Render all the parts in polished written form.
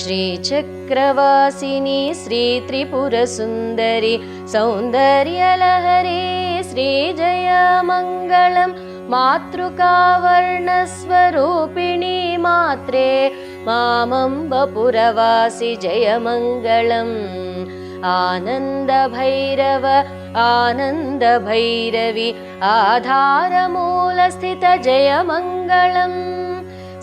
श्रीचक्रवासिनी श्रीत्रिपुरसुन्दरि सौन्दर्यलहरी श्रीजयमङ्गलं मातृकावर्णस्वरूपिणी मात्रे मामम्बपुरवासि जयमङ्गलम् आनन्दभैरव आनन्दभैरवि आधारमूलस्थित जयमङ्गलम्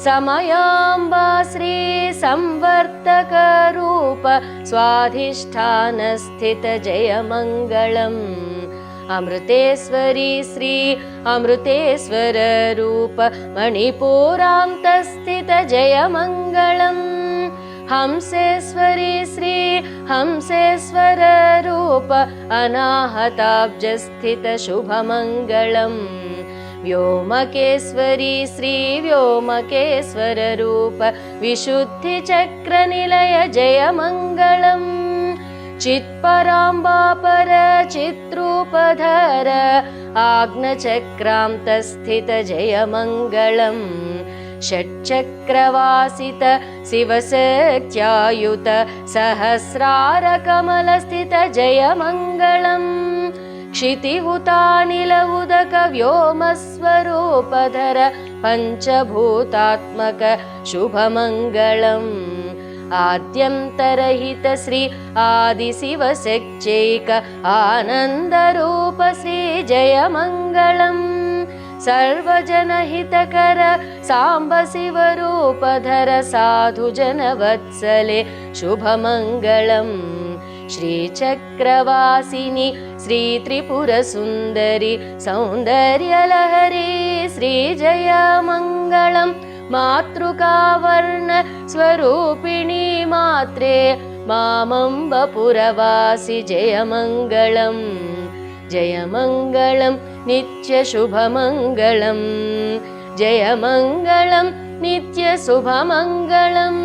समयाम्बा श्री संवर्तकरूप स्वाधिष्ठानस्थित जयमङ्गलम् अमृतेश्वरी श्री अमृतेश्वर रूप मणिपुरान्तस्थित जयमङ्गलम् हंसेश्वरी श्री हंसेश्वर रूप अनाहताब्जस्थित शुभमङ्गलम् व्योमकेश्वरी श्री व्योमकेश्वर रूप विशुद्धिचक्रनिलय जयमङ्गलम् चित्पराम्बापर चित्रूपधर आग्नचक्रान्तस्थित जयमङ्गलम् षट्चक्रवासित शिवशक्त्यायुत सहस्रारकमलस्थित जयमङ्गलम् क्षितिहुतानिल उदक व्योमस्वरूपधर पञ्चभूतात्मक शुभमङ्गलम् आद्यन्तरहित श्री आदिशिवशक्त्यैक आनन्दरूप श्री जयमङ्गलम् सर्वजनहितकर साम्ब शिवरूपधर साधुजनवत्सले शुभमङ्गलम् श्रीचक्रवासिनी श्रीत्रिपुरसुन्दरि सौन्दर्यलहरी श्रीजयमङ्गलं मातृकावर्ण स्वरूपिणी मात्रे मामम्बपुरवासि जयमङ्गलम् जयमङ्गलं नित्यशुभमङ्गलं जयमङ्गलं नित्यशुभमङ्गलम्।